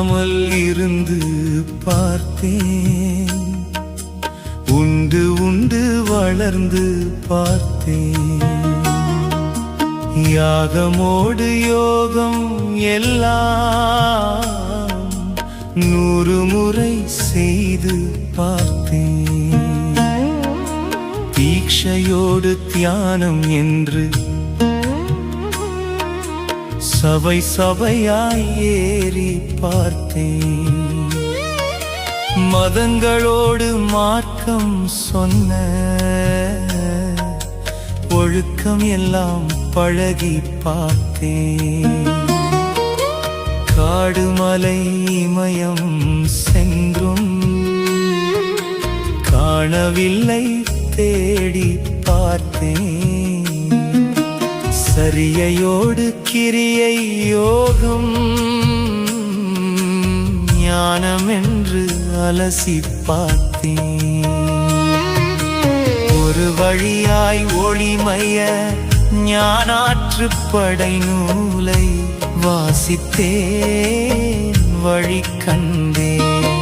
உண்ணாமல் இருந்து பார்த்தேன், உண்டு உண்டு வளர்ந்து பார்த்தேன். யாகமோடு யோகம் எல்லாம் 100 முறை செய்து பார்த்தேன். தீட்சையோடு தியானம் என்று சபை சபையாய் ஏறி பார்த்தேன். மதங்களோடு மார்க்கம் சொன்ன ஒழுக்கம் எல்லாம் பழகி பார்த்தேன். காடு மலை இமயம் சென்றும் காணவில்லை, தேடி பார்த்தேன். சரியையோடு கிரியை யோகம் ஞானம் என்று அலசி பார்த்தேன். ஒரு வழியாய் ஒளிமய ஞானாற்றுப்படை நூலை வாசித்தேன், வழி கண்டேன்.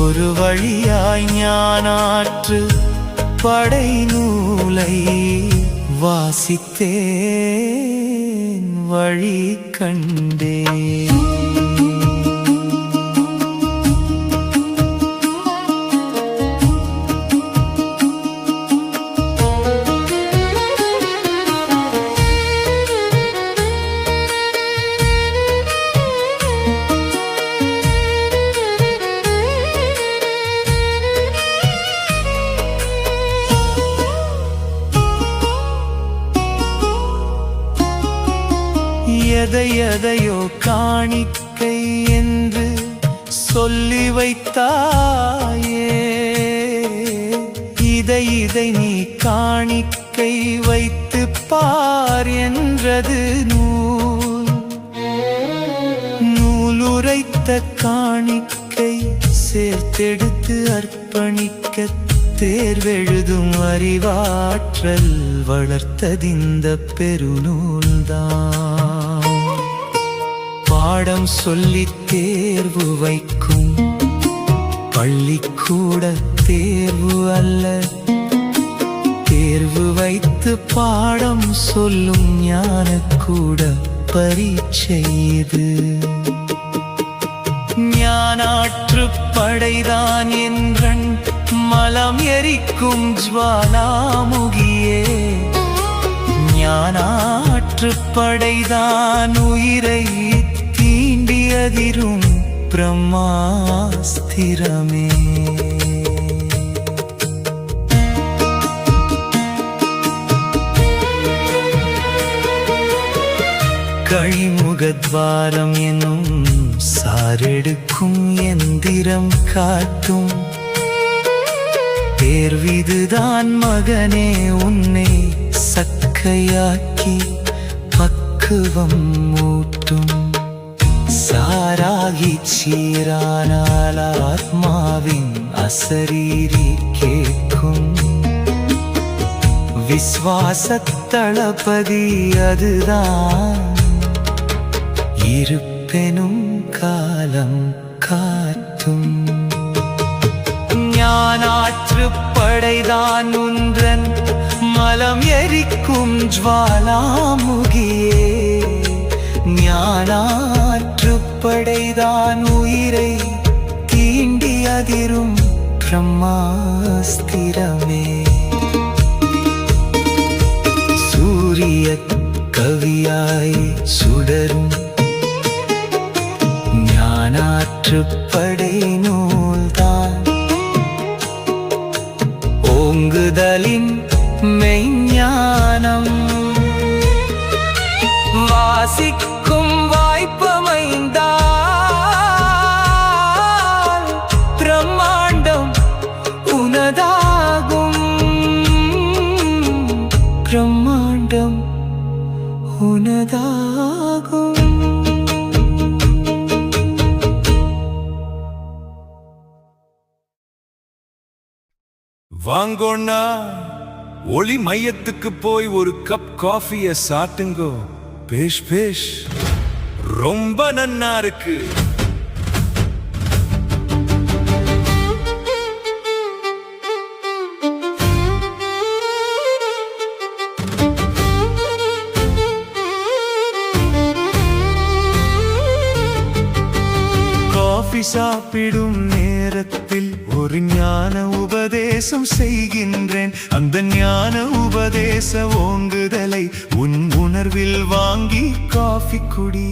ஒரு வழியாய் ஞானாற்று படை நூலை வாசித்தேன், வழி கண்டேன். எதையோ காணிக்கை என்று சொல்லி வைத்தாயே, இதை நீ காணிக்கை வைத்து பார் என்றது நூலுரைத்த காணிக்கை சேர்த்தெடுத்து அர்ப்பணிக்க தேர்வெழுதும் அறிவாற்றல் வளர்த்ததிந்த பெருநூல்தான். பாடம் சொல்லி தேர்வு வைக்கும் பள்ளிக்கூட தேர்வு அல்ல, தேர்வு வைத்து பாடம் சொல்லும் ஞானக்கூட பரீட்சை இது. ஞானாற்று படைதான் என்றன் மலம் எரிக்கும் ஜுவாலாமுகியே, ஞானாற்று படைதான் உயிரை தீண்டியதிரும் பிரம்மாஸ்திரமே. கழிமுகத்வாரம் எனும் சாரெடுக்கும் எந்திரம் காட்டும் தேர்விதுதான் மகனே, உன்னை சக்கையாக்கி பக்குவம் மூட்டும். சாராகி சீரானால் ஆத்மாவின் அசரீரி கேட்கும். விஸ்வாசத்தளபதி அதுதான், இருப்பெனும் காலம் காட்டும். ஞானாற்று படைதான் உன்றன் மலம் எரிக்கும் ஜுவாலாமுகியே, ஞானாற்று படைதான் உயிரை தீண்டி அதிரும் பிரம்மாஸ்திரமே. சூரிய கவியாய் சுடரும் ஞானாற்று படை நூல்தான், ஓங்குதலின் மெய்ஞானம் வாசிக்கும் வாய்ப்பமைந்தால் பிரம்மாண்டம் உனதாகும், பிரம்மாண்டம் உனதாகும். வாங்கோண்ணா, ஒளி மையத்துக்கு போய் ஒரு கப் காஃபிய சாட்டுங்கோ. பேஷ் பேஷ், ரொம்ப நன்னா இருக்கு. காஃபி சாப்பிடும் நேரத்தில் ஒரு ஞான உபதேசம் செய்கின்றேன். அந்த ஞான உபதேச ஓங்குதலை உன் உணர்வில் வாங்கி காஃபி குடி.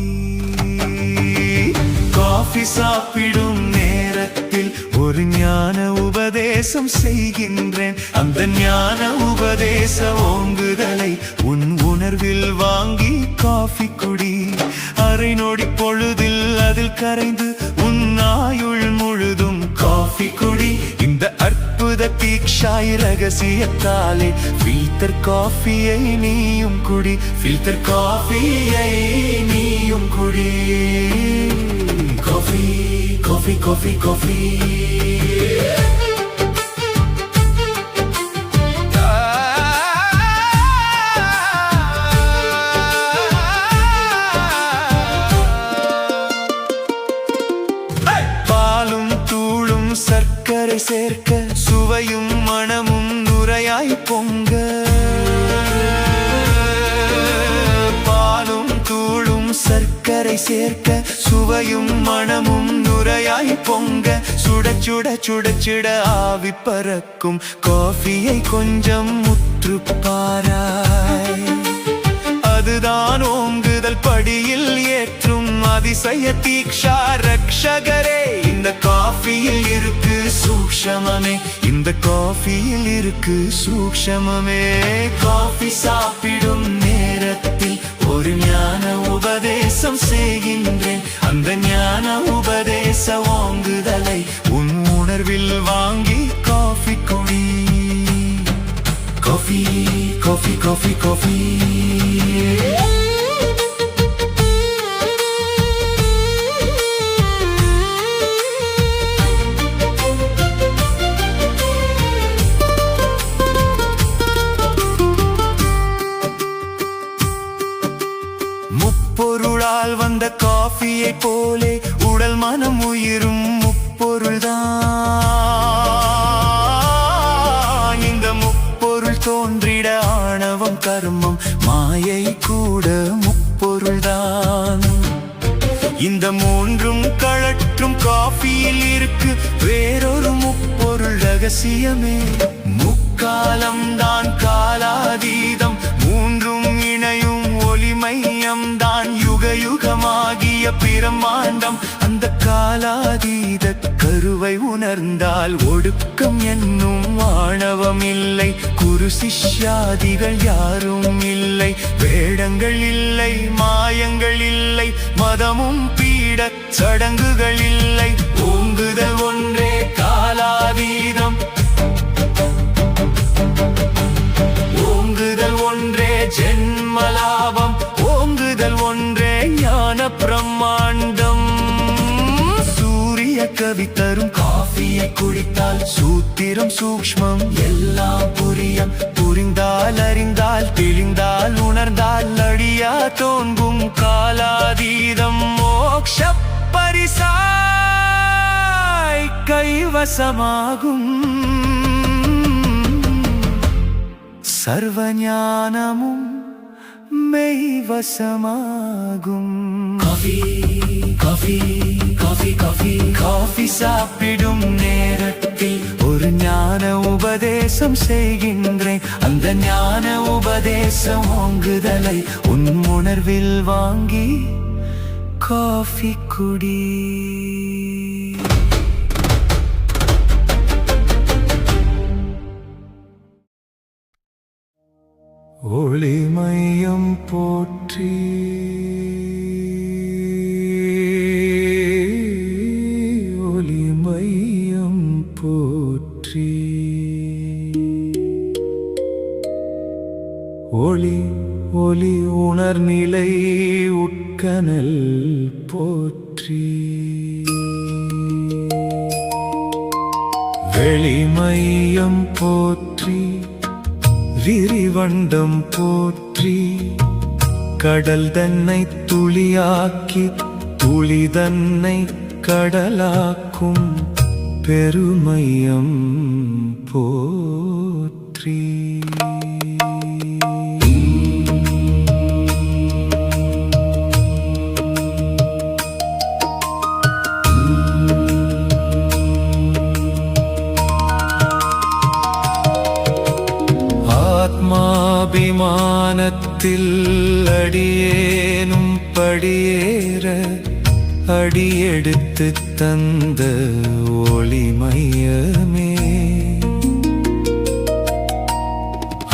காஃபி சாப்பிடும் நேரத்தில் ஒரு ஞான உபதேசம் செய்கின்றேன். அந்த ஞான உபதேச ஓங்குதலை உன் உணர்வில் வாங்கி காஃபி குடி. அரை நொடி பொழுதில் அதில் கரைந்து உன் ஆயுள் முழுதும் காஃபி குடி. இந்த அற்புத தீக்ஷாய் ரகசியத்தாலே ஃபில்டர் காஃபியை நீயும் குடி. ஃபில்டர் காஃபியை நீயும் குடி. Coffee coffee coffee coffee. சர்க்கரை சேர்க்க சுவையும் மணமும் நுரையாய் பொங்க. பாலும் தூளும் சர்க்கரை சேர்க்க சுவையும் மணமும் நுரையாய் பொங்க. சுட சுட சுட சுட ஆவி பறக்கும் காஃபியை கொஞ்சம் முற்று பாராய். அதுதான் ஓங்குதல் படியில் ஏற்றும் அதிசய தீக்ஷா ரக்ஷகரே. இந்த காஃபியில் இருக்கு சூக்ஷமமே. இந்த காஃபியில் இருக்கு சூக்ஷமமே. காஃபி சாப்பிடும் நேரத்தில் ஒரு ஞான உபதேசம் செய்கின்றேன். அந்த ஞான உபதேச ஓங்குதலை உன் உணர்வில் வாங்கி காஃபி குடி. Coffee coffee coffee coffee. முப்பொருளால் வந்த காஃபியை போலே உடல் மனம் உயிரும் முப்பொருள்தான். இந்த முப்பொருள் தோன்றிட ஆணவம் கர்மம் மாயை கூட முப்பொருள்தான். இந்த மூன்றும் கழற்றும் காஃபியில் இருக்கு வேறொரு முப்பொருள் ரகசியமே. முக்காலம் தான் காலாதீதம் மூன்றும் இணையும் ஒளிமையம் தான் யுக யுகமாகிய பிரம்மாண்டம். அந்த காலாதீத கருவை உணர்ந்தால் ஒடுக்கம் என்னும் ஆணவம் இல்லை. குரு சிஷ்யாதிகள் யாரும் இல்லை. வேடங்கள் இல்லை, மாயங்கள் இல்லை, மதமும் பீட சடங்குகள் இல்லை. ஓங்குதல் ஒன்றே காலாதீதம். ஓங்குதல் ஒன்றே ஜென்மலாபம். ஓங்குதல் ஒன்றே ஞான பிரம்மாண்டம். சூரிய கவி தரும் காஃபியை குடித்தால் சூத்திரம் சூக்ஷ்மம் எல்லாம் புரியும். புரிந்தால் அறிந்தால் தெளிந்தால் உணர்ந்தால் அடியா தோன்றும் காலாதீதம் மோக்ஷ பரிசாய் கைவசமாகும். சர்வஞானமும் மெய்வசமாகும். Coffee coffee coffee coffee. Coffee சாப்பிடும் நேரத்தில் ஒரு ஞான உபதேசம் செய்கின்றேன். அந்த ஞான உபதேசம் ஓங்குதலை உன் உணர்வில் வாங்கி காஃபி குடி. ஒளிமயம் போற்றி. ஒளிமயம் போற்றி. ஒளி ஒளி உணர்நிலை உட்கனல் போற்றி. வெளிமயம் போற்றி. விரிவண்டம் போற்றி. கடல் தன்னை துளியாக்கி துளி தன்னை கடலாக்கும் பெருமையம் போற்றி. வானத்தில் அடியேனும் படியேற அடியெடுத்து தந்த ஒளிமயமே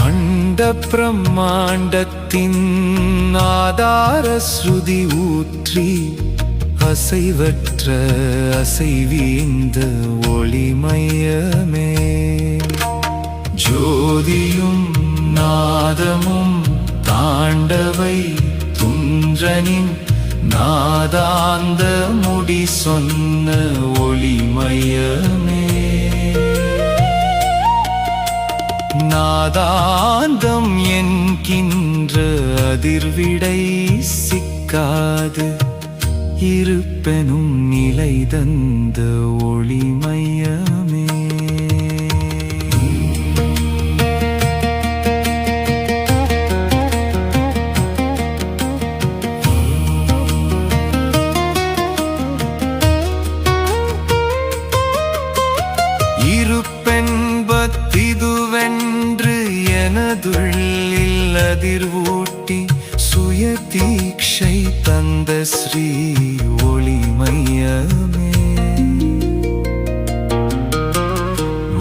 அண்ட பிரம்மாண்டத்தின் ஆதார ஸ்ருதி ஊற்றி அசைவற்ற அசைவீந்த ஒளிமயமே ஜோதியும் நாதமும் தாண்டவை துன்றனின் நாதாந்த முடி சொன்ன ஒளிமயமே நாதாந்தம் என்கின்ற அதிர்விடை சிக்காது இருப்பெனும் நிலை தந்த ஒளிமயமே இருப்பென்பதிதுவென்று எனதுள்ளில் அதிர்வூட்டி சுய தீட்சை தந்த ஸ்ரீ ஒளிமயமே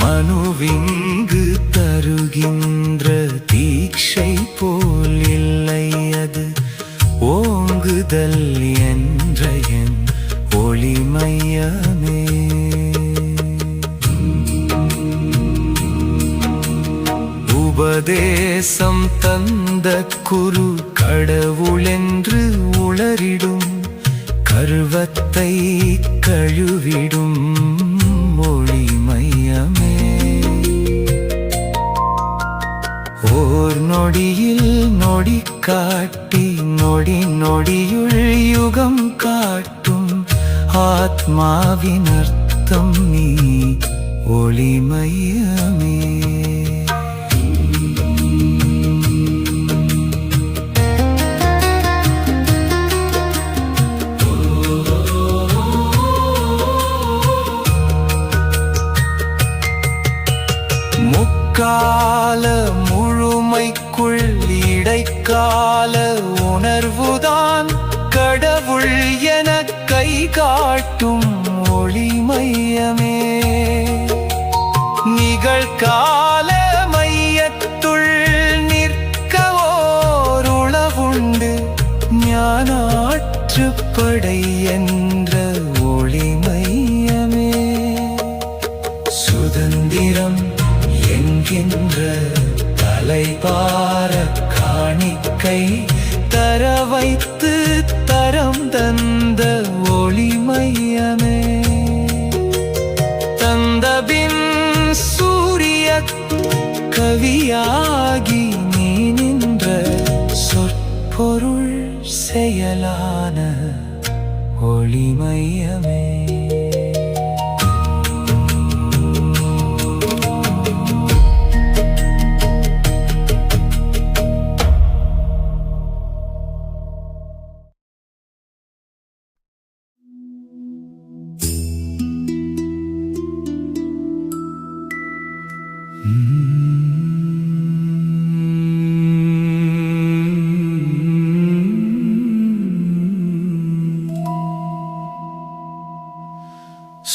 மனுவிங்கு தருகின்ற தீட்சை போல் இல்லை அது ஓங்குதல் என்ற என் ஒளிமயமே உபதேசம் தந்த குரு கடவுளென்று உளறிடும் கர்வத்தை கழுவிடும் ஒளிமயமே ஓர் நொடியில் நொடி காட்டி நொடி நொடியுள் யுகம் காட்டும் ஆத்மாவின் அர்த்தம் நீ ஒளிமயமே கால முழுமைக்குள் இடைக்கால உணர்வுதான் கடவுள் என கை காட்டும் ஒளிமயமே நிகழ்கால மையத்துள் நிற்க ஓர் உளவுண்டு ஞானாற்றுப்படை என்ற ஒளிமயமே சுதந்திரம் என்கின்ற தலைபார காணிக்கை தர வைத்து தரம் தந்த ஒளிமயமே தந்தபின் சூரிய கவியாகி நீ நின்ற சொற்பொருள் செயலான ஒளிமயமே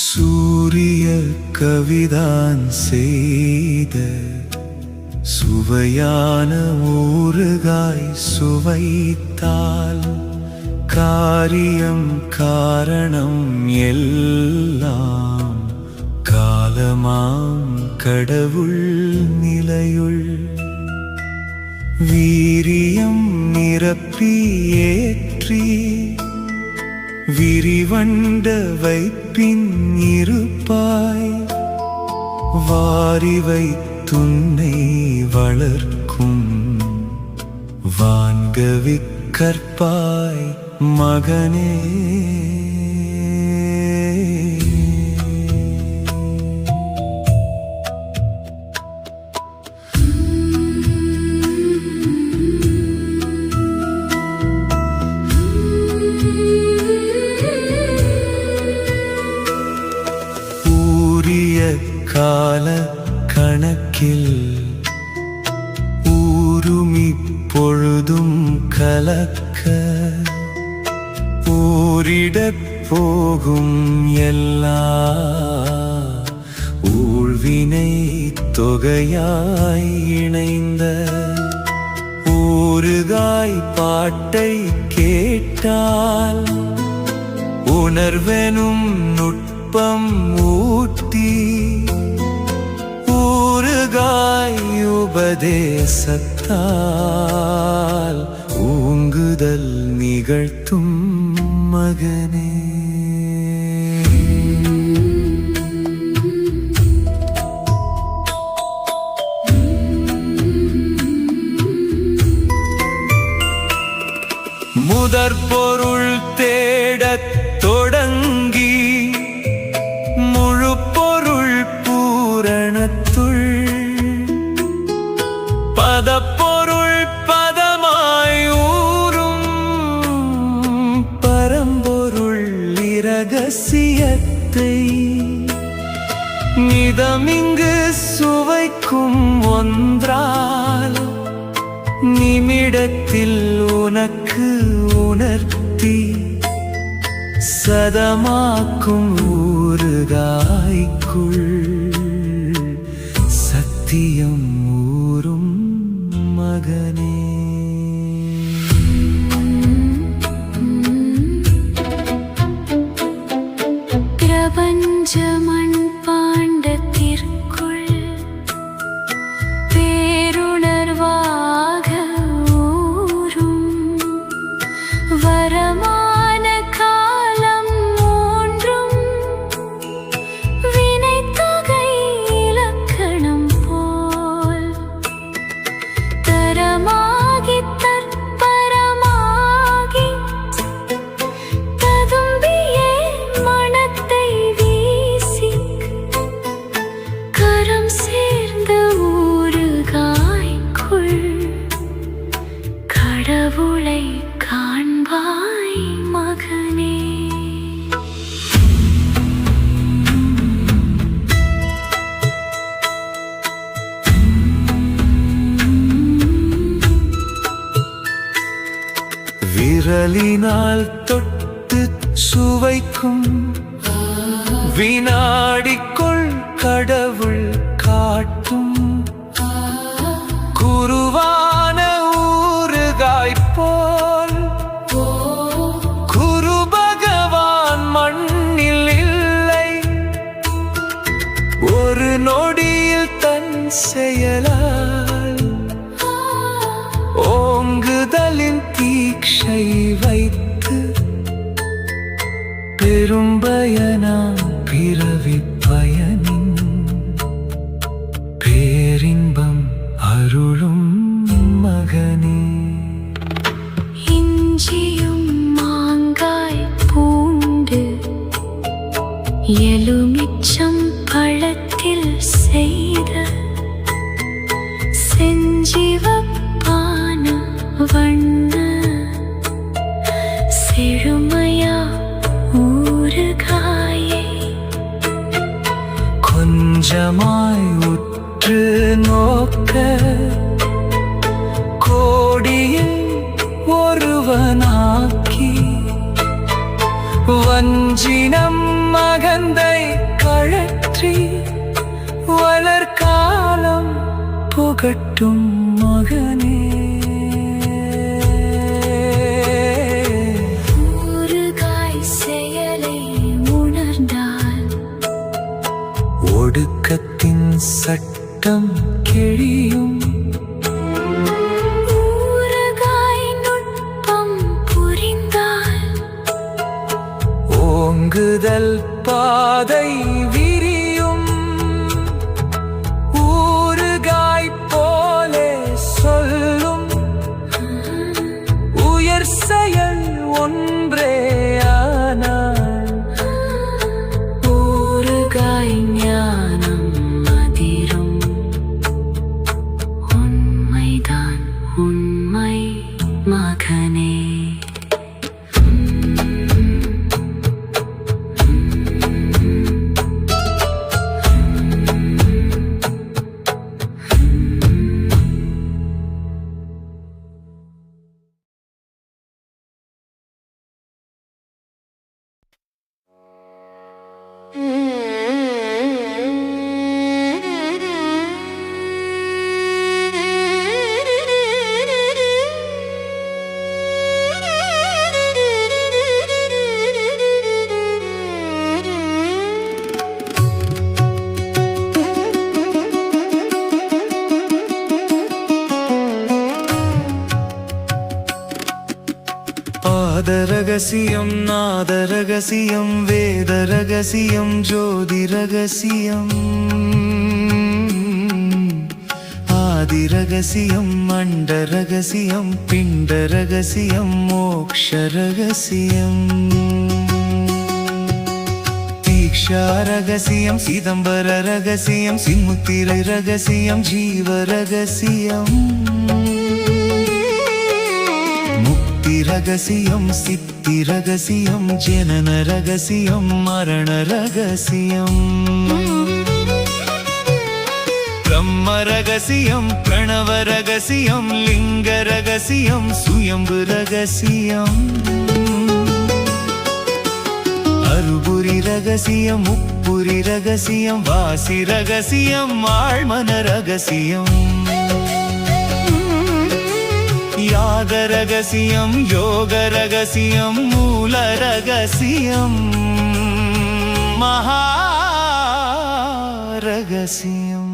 சூரிய கவிதான் செய்த சுவையான ஊறுகாய் சுவைத்தால் காரியம் காரணம் எல்லாம் காலமாம் கடவுள் நிலையுள் வீரியம் நிரப்பி ஏற்றி விரிவண்ட வைப்பின் இருப்பாய் வாரி வைத்துன்னை வளர்க்கும் வான்கவிக் கற்பாய் மகனே கால கணக்கில் ஊருமி பொழுதும் கலக்க ஊரிடப் போகும் எல்லா ஊழ்வினை தொகையாய் இணைந்த ஊறுகாய் பாட்டை கேட்டால் உணர்வெனும் நுட்பம் ஊட்டி ஊறுகாய் உபதேசத்தால் ஊங்குதல் நிகழ்த்தும் மகனே. முதற்பொருள் தேடத் தொடங்கி முழு பொருள் பூரணத்துள் பதப்பொருள் பதமாய் ஊறும் பரம்பொருள் இரகசியத்தை நிதமிங்கு சுவைக்கும் ஒன்றால் நிமிடத்தில் உனக்கு உணர்த்தி சதமாக்கும் ஊறுகாய்க்குள் சத்தியம் ஊறும் மகனே. பிரபஞ்ச மண்பாண்டத்திற்குள் பேருணர்வாக ஊறும் வரமான காலம் மூன்றும் வினைத்தொகை இலக்கணம் போல் தரமாகி தற்பரமாகி ததும்பியே மனத்தை வீசி கரம் சேர்ந்த ஊறுகாய்க்குள் கடவுளை காண்பாய் மகனே. விரலினால் தொட்டு சுவைக்கும் வினாடிக்குள் கடவுள் காட்டும் குருவான ஊறுகாய் போல் குரு பகவான் மண்ணில் இல்லை. ஒரு நொடியில் தன் செயலால் ஓங்குதலின் தீட்சை வைத்து பெரும்பயனாம் பிறவி பயனின் பேரின்பம் அருளும் மகனே. இஞ்சியும் மாங்காய் பூண்டு எலுமிச்சம் பழத்தில் செய்த செஞ்சிவப்பான வண்ண செழுமையா ஊறுகாயை கொஞ்சமாய் உற்று நோக்க கோடியில் ஒருவனாக்கி வஞ்சினம் மகந்தை கழற்றி வளர்காலம் புகட்டும் மகனே. ஊறுகாய் செயலை உணர்ந்தால் ஒடுக்கத்தின் சட்டம் கிழியும் ஊறுகாய் நுட்பம் புரிந்தால் ஓங்குதல் பாதை விரியும் ஊறுகாய் போலே சொல்லும் உயர் செயல் ஒன்றே ஆனால் ஊறுகாய் ஞானம் அதிரும் உண்மைதான் உண்மை மகனே. ரகசியம் நாத ரகசியம் வேத ரகசியம் ஜோதி ரகசியம் ஆதி ரகசியம் அண்ட ரகசியம் பிண்ட ரகசியம் மோக்ஷ ரகசியம் தீக்ஷா ரகசியம் சிதம்பர ரகசியம் சின்முத்திரை ரகசியம் ஜீவ ரகசியம் முக்தி ரகசியம் சித்தி ரகசியம் ஜனன ரகசியம் மரண ரகசியம் பிரம்ம ரகசியம் பிரணவ ரகசியம் லிங்க ரகசியம் சுயம்பு ரகசியம் அருபுரி ரகசியம் முப்புரி ரகசியம் வாசி ரகசியம் ஆழ்மன ரகசியம் யாக ரகசியம் யோக ரகசியம் மூல ரகசியம் மகா ரகசியம்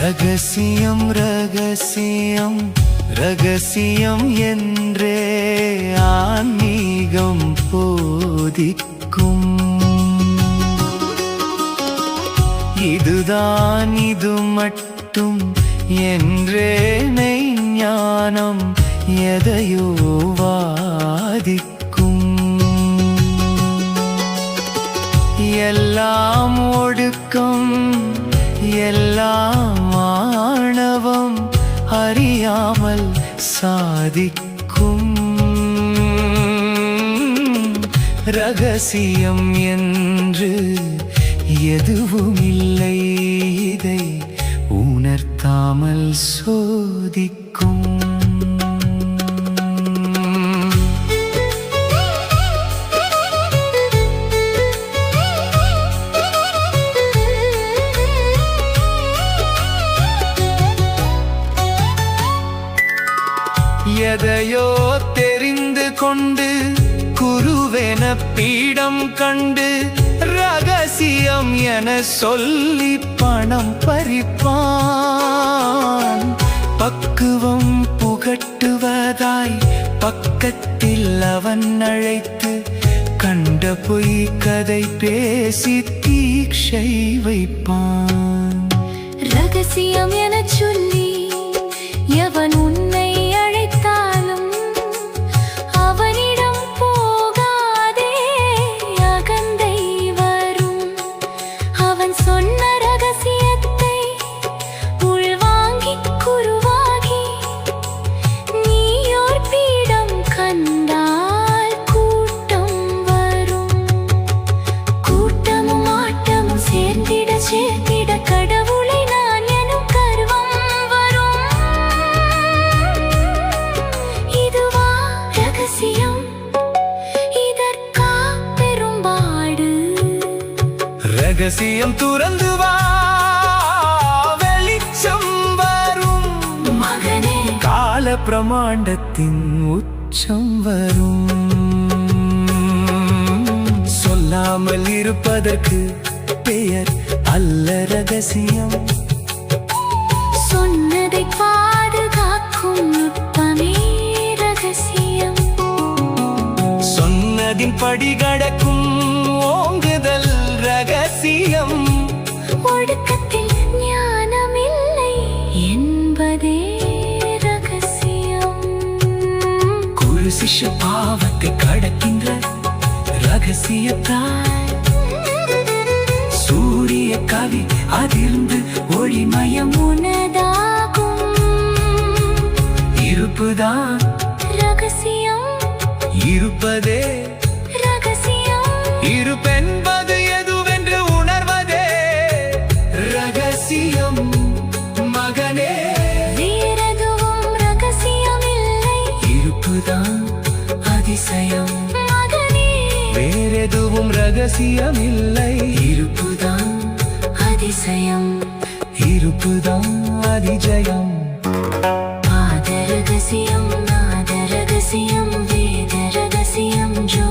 ரகசியம் ரகசியம் ரகசியம் என்றே ஆன்மீகம் போதிக்கும் இதுதான் இது மட்டும் என்றே ஞானம் எதையோ வாதிக்கும் எல்லாம் ஒடுக்கம் எல்லாம் ஆணவம் அறியாமல் சாதிக்கும் ரகசியம் என்று எதுவும் இல்லை இதை உணர்த்தாமல் சோதிக்கும் எதையோ தெரிந்து கொண்டு குருவென பீடம் கண்டு ரகசியம் என சொல்லி பணம் பறிப்பான் பக்குவம் புகட்டுவதாய் பக்கத்தில் அவன் அழைத்து கண்ட பொய் கதை பேசி தீட்சை வைப்பான் ரகசியம் என சொல்லி எவன் உன்னை அழைத்தாலும் அவனிடம் போகாதே அகந்தை வரும் அவன் சொன்ன ரகசியத்தை உள்வாங்கி குருவாகி நீயோர் பீடம் கண்டால் கூட்டம் வரும் கூட்டமும் ஆட்டமும் சேர்ந்திட சேர்ந்திட கடவுளை நான் எனும் கர்வம் வரும் இதுவா ரகசியம் இதற்கா பெரும்பாடு ரகசியம் துறந்து வா வெளிச்சம் வரும் மகனே கால பிரமாண்டத்தின் உச்சம் வரும் சொல்லாமல் இருப்பதற்கு பெயர் அல்ல ரகசியம் சொன்னதை பாதுகாக்கும் நுட்பமே ரகசியம் சொன்னதின் படி கடக்கும் ஓங்குதல் ரகசியம் ஒடுக்கத்தில் ஞானமில்லை என்பதே ரகசியம் குரு சிஷ்ய பாவத்தை கடக்கின்ற ரகசியத்தாய் சூரிய கவி அதிர்ந்து ஒளிமயம் உனதாகும் இருப்புதான் ரகசியம் இருப்பதே ரகசியம் இருப்பென்பது எதுவென்று உணர்வதே ரகசியம் மகனே வேறெதுவும் ரகசியமில்லை இருப்புதான் அதிசயம் மகனே வேறெதுவும் ரகசியமில்லை இருப்புதான் அதிசயம் இருப்புதான் அதிஜயம் ஆத ரகசியம் நாத ரகசியம் வேத ரகசியம் ஜோ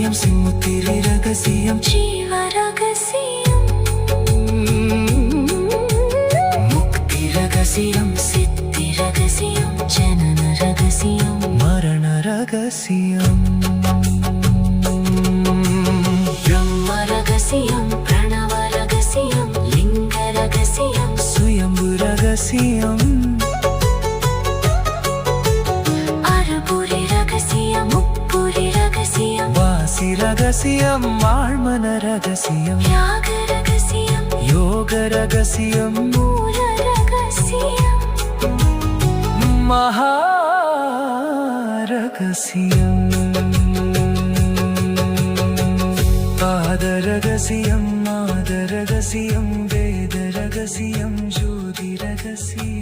ரகசியம் சிம்முத்திரை ரகசியம் ஜீவ ரகசியம் முக்தி ரகசியம் சித்தி ரகசியம் ஜனன ரகசியம் மரண ரகசியம் பிரம்ம ரகசியம் பிரணவ ரகசியம் லிங்க ரகசியம் சுயம்பு ரகசியம் அறுபுரி ரகசியம் முப்புரி ரகசியம் வாசி ரகசியம் ஆழ்மன ரகசியம் யாக ரகசியம் யோக ரகசியம் மூல ரகசியம் மகா ரகசியம் பாத ரகசியம் மாத ரகசியம் வேத ரகசியம் ஜோதி ரகசியம்